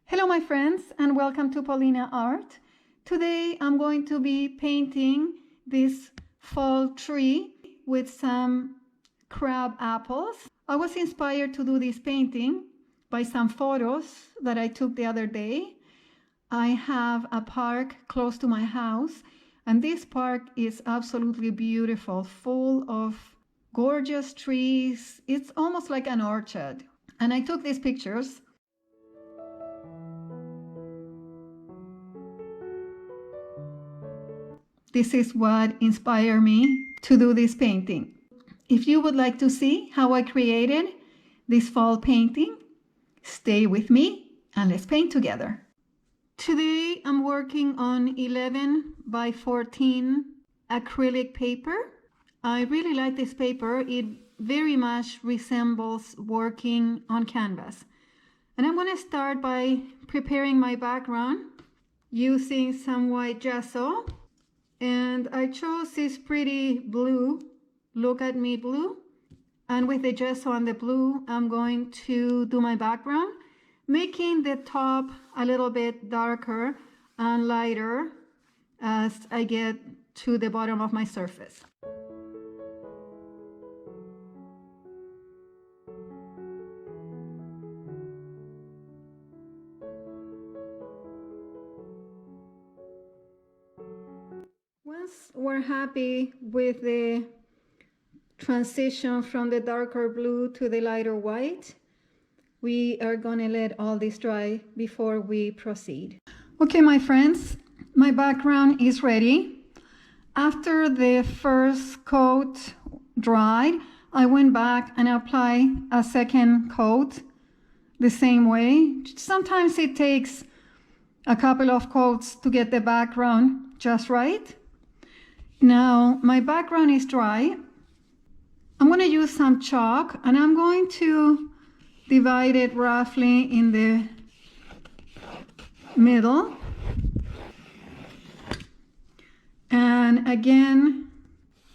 Hello my friends, and welcome to Paulina Art. Today I'm going to be painting this fall tree with some crab apples. I was inspired to do this painting by some photos that I took the other day. I have a park close to my house, and this park is absolutely beautiful, full of gorgeous trees. It's almost like an orchard. And I took these pictures. This is what inspired me to do this painting. If you would like to see how I created this fall painting, stay with me and let's paint together. Today I'm working on 11 by 14 acrylic paper. I really like this paper. It very much resembles working on canvas. And I'm going to start by preparing my background using some white gesso. And I chose this pretty blue, look at me blue. And with the gesso and the blue, I'm going to do my background, making the top a little bit darker and lighter as I get to the bottom of my surface. Once we're happy with the transition from the darker blue to the lighter white, we are going to let all this dry before we proceed. Okay, my friends, my background is ready. After the first coat dried, I went back and applied a second coat the same way. Sometimes it takes a couple of coats to get the background just right. Now my background is dry. I'm going to use some chalk and I'm going to divide it roughly in the middle. And again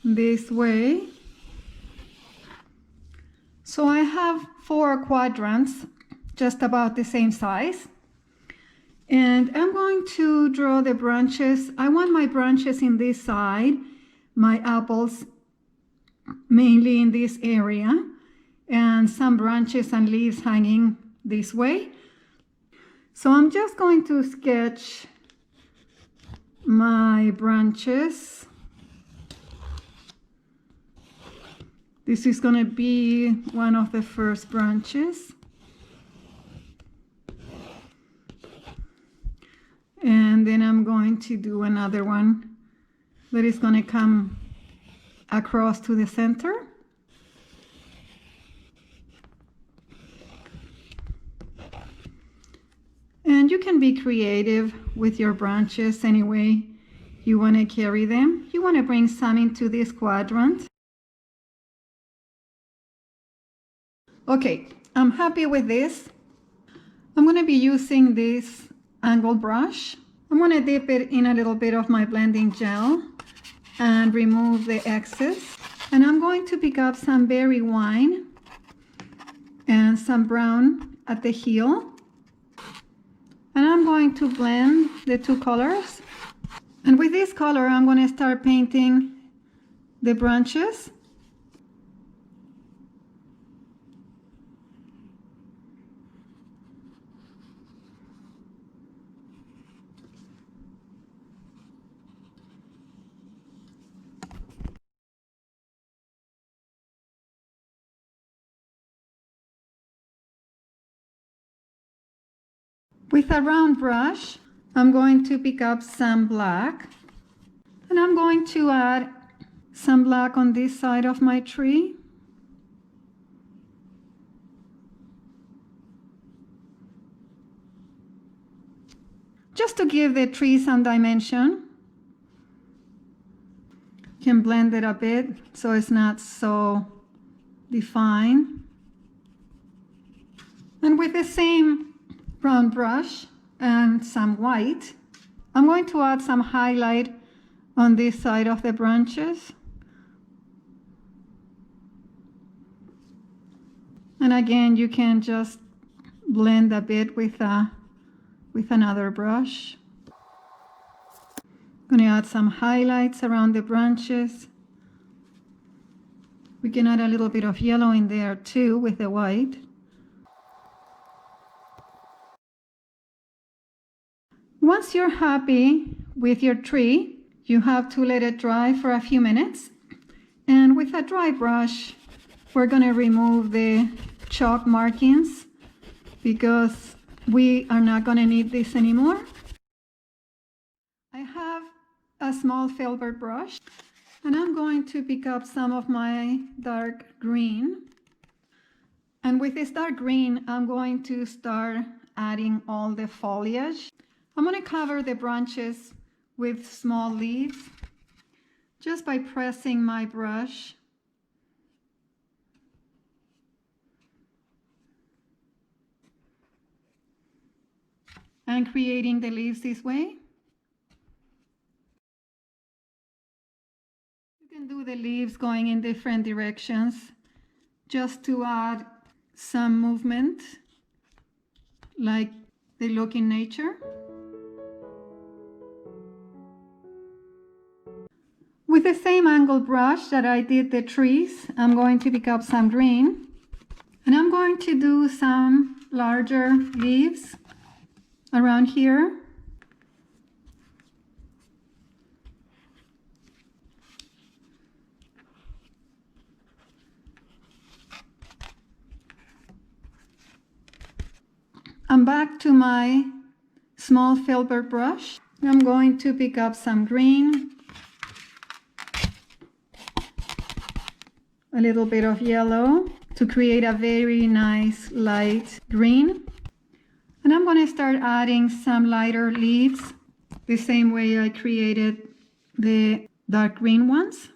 this way. So I have 4 quadrants, just about the same size. And I'm going to draw the branches. I want my branches in this side, my apples mainly in this area, and some branches and leaves hanging this way. So I'm just going to sketch my branches. This is going to be one of the first branches. And then I'm going to do another one that is going to come across to the center. And you can be creative with your branches any way you want to carry them. You want to bring some into this quadrant. Okay, I'm happy with this. I'm going to be using this angle brush. I'm going to dip it in a little bit of my blending gel and remove the excess. And I'm going to pick up some berry wine and some brown at the heel. And I'm going to blend the 2 colors. And with this color, I'm going to start painting the branches. With a round brush, I'm going to pick up some black, and I'm going to add some black on this side of my tree. Just to give the tree some dimension. You can blend it a bit so it's not so defined. And with the same brown brush and some white, I'm going to add some highlight on this side of the branches. And again, you can just blend a bit with a with another brush. I'm going to add some highlights around the branches. We can add a little bit of yellow in there too with the white. Once you're happy with your tree, you have to let it dry for a few minutes. And with a dry brush, we're going to remove the chalk markings because we are not going to need this anymore. I have a small filbert brush and I'm going to pick up some of my dark green. And with this dark green, I'm going to start adding all the foliage. I'm going to cover the branches with small leaves just by pressing my brush. And creating the leaves this way. You can do the leaves going in different directions just to add some movement like they look in nature. With the same angle brush that I did the trees, I'm going to pick up some green and I'm going to do some larger leaves around here. I'm back to my small filbert brush. I'm going to pick up some green, a little bit of yellow to create a very nice light green. And I'm going to start adding some lighter leaves the same way I created the dark green ones.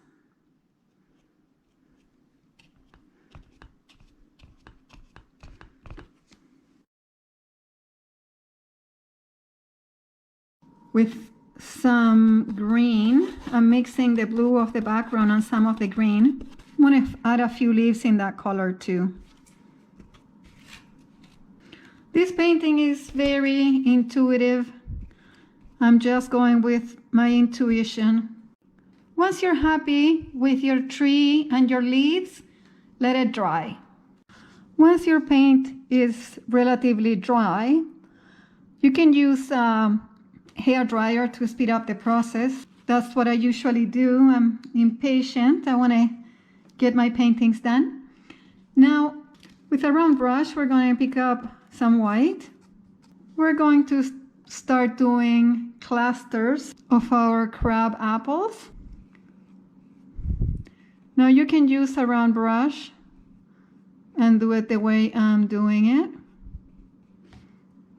With some green, I'm mixing the blue of the background and some of the green. I'm going to add a few leaves in that color too. This painting is very intuitive. I'm just going with my intuition. Once you're happy with your tree and your leaves, let it dry. Once your paint is relatively dry, you can use a hair dryer to speed up the process. That's what I usually do. I'm impatient. I want to get my paintings done. Now, with a round brush, we're going to pick up some white. We're going to start doing clusters of our crab apples. Now you can use a round brush and do it the way I'm doing it,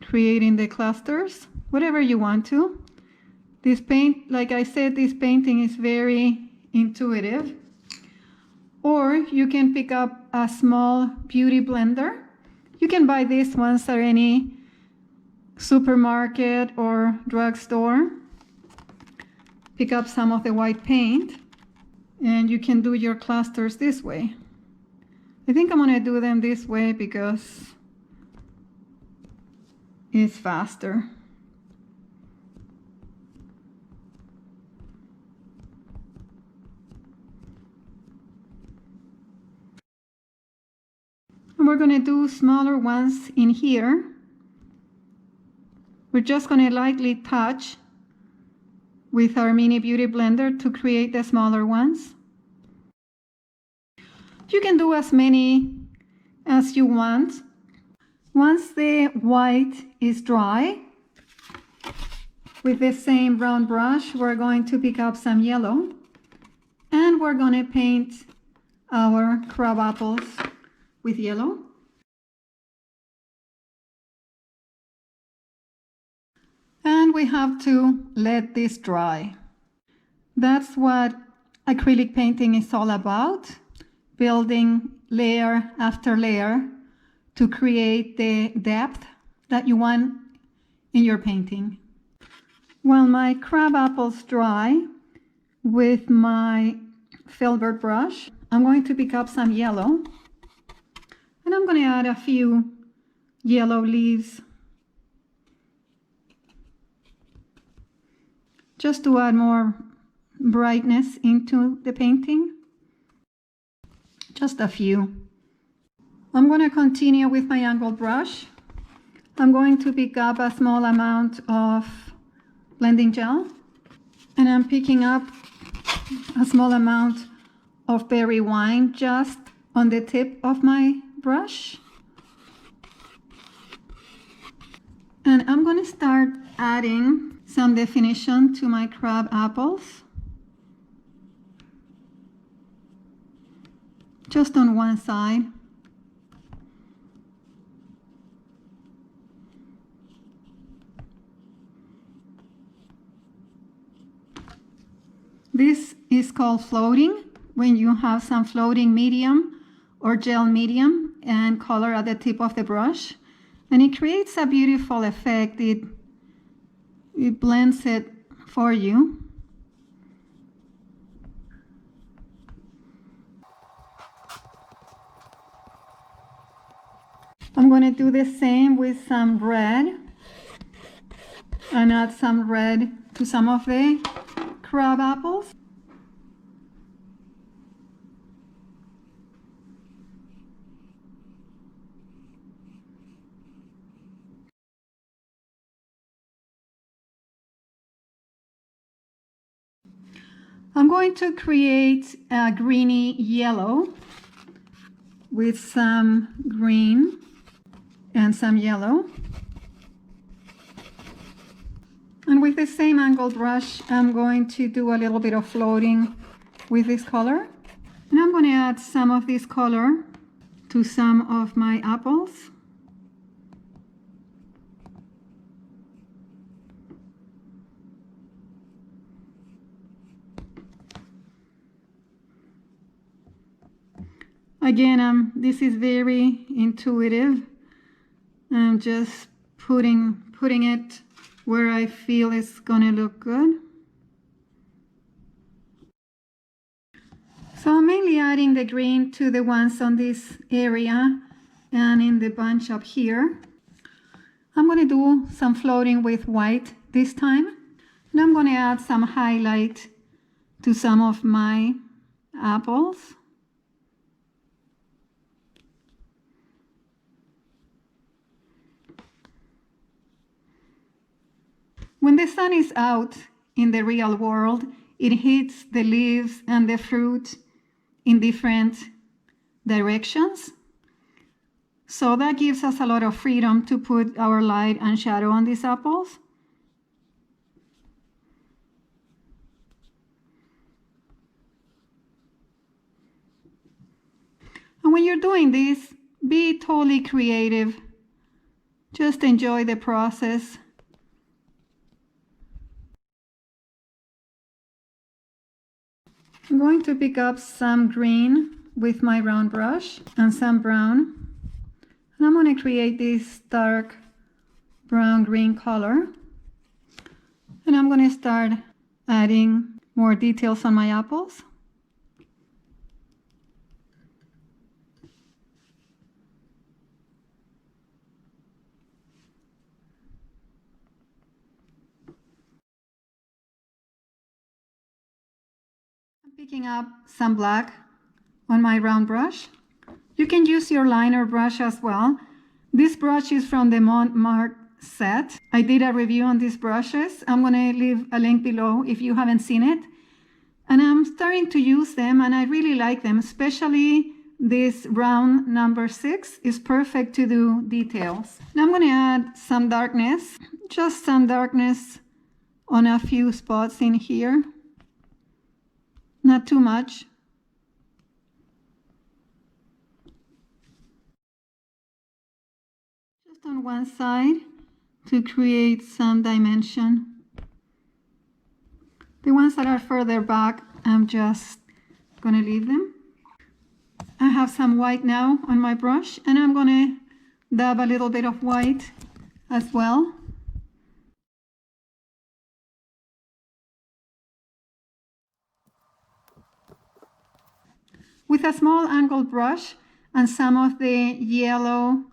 creating the clusters, whatever you want to. This paint, like I said, this painting is very intuitive. Or you can pick up a small beauty blender. You can buy these ones at any supermarket or drugstore. Pick up some of the white paint and you can do your clusters this way. I think I'm going to do them this way because it's faster. And we're going to do smaller ones in here. We're just going to lightly touch with our mini beauty blender to create the smaller ones. You can do as many as you want. Once the white is dry, with the same brown brush, we're going to pick up some yellow and we're going to paint our crab apples with yellow. And we have to let this dry. That's what acrylic painting is all about, building layer after layer to create the depth that you want in your painting. While my crab apples dry, with my filbert brush, I'm going to pick up some yellow and I'm going to add a few yellow leaves just to add more brightness into the painting. Just a few. I'm going to continue with my angled brush. I'm going to pick up a small amount of blending gel, and I'm picking up a small amount of berry wine just on the tip of my brush. And I'm going to start adding some definition to my crab apples. Just on one side. This is called floating, when you have some floating medium or gel medium and color at the tip of the brush. And it creates a beautiful effect. It blends it for you. I'm going to do the same with some red and add some red to some of the crab apples. I'm going to create a greeny yellow with some green and some yellow. And with the same angled brush, I'm going to do a little bit of floating with this color. And I'm going to add some of this color to some of my apples. Again, this is very intuitive. I'm just putting it where I feel it's gonna look good. So I'm mainly adding the green to the ones on this area and in the bunch up here. I'm gonna do some floating with white this time. And I'm gonna add some highlight to some of my apples. When the sun is out in the real world, it hits the leaves and the fruit in different directions. So that gives us a lot of freedom to put our light and shadow on these apples. And when you're doing this, be totally creative. Just enjoy the process. I'm going to pick up some green with my round brush and some brown. And I'm going to create this dark brown-green color. And I'm going to start adding more details on my apples. Picking up some black on my round brush. You can use your liner brush as well. This brush is from the Montmartre set. I did a review on these brushes. I'm going to leave a link below if you haven't seen it. And I'm starting to use them and I really like them, especially this round number 6 is perfect to do details. Now I'm going to add some darkness, just some darkness on a few spots in here. Not too much. Just on one side to create some dimension. The ones that are further back, I'm just going to leave them. I have some white now on my brush and I'm going to dab a little bit of white as well. With a small angled brush and some of the yellow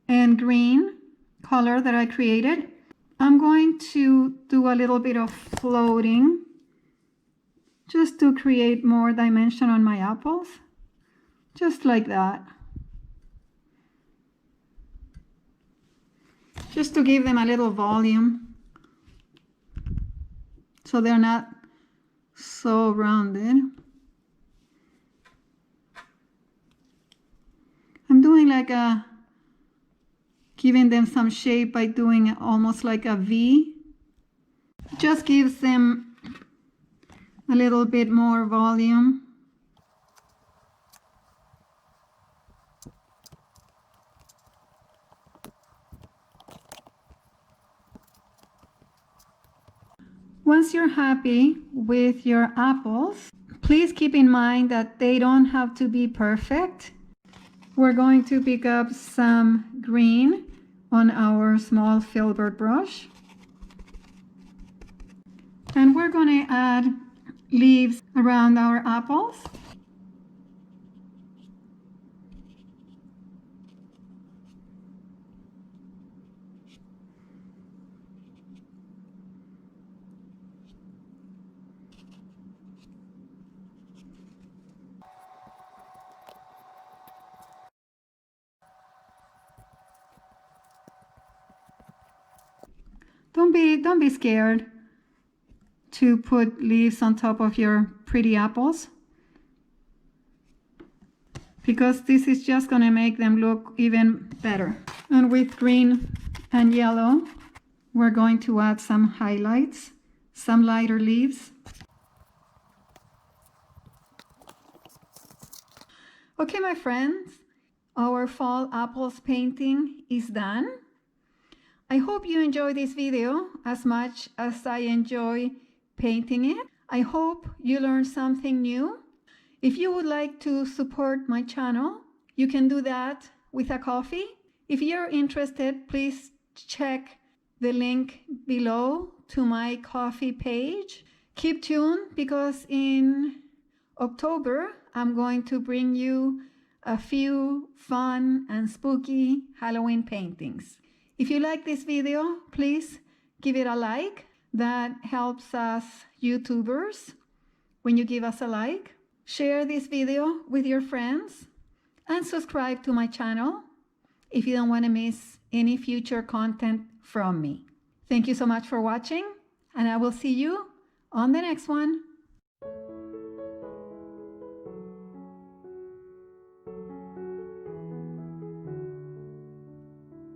and green color that I created, I'm going to do a little bit of floating just to create more dimension on my apples, just like that. Just to give them a little volume so they're not so rounded. I'm doing like giving them some shape by doing almost like a V. Just gives them a little bit more volume. Once you're happy with your apples, please keep in mind that they don't have to be perfect. We're going to pick up some green on our small filbert brush. And we're going to add leaves around our apples. Don't be scared to put leaves on top of your pretty apples, because this is just going to make them look even better. And with green and yellow, we're going to add some highlights, some lighter leaves. Okay, my friends, our fall apples painting is done. I hope you enjoy this video as much as I enjoy painting it. I hope you learned something new. If you would like to support my channel, you can do that with a coffee. If you're interested, please check the link below to my coffee page. Keep tuned, because in October, I'm going to bring you a few fun and spooky Halloween paintings. If you like this video, please give it a like. That helps us YouTubers when you give us a like. Share this video with your friends and subscribe to my channel if you don't want to miss any future content from me. Thank you so much for watching, and I will see you on the next one.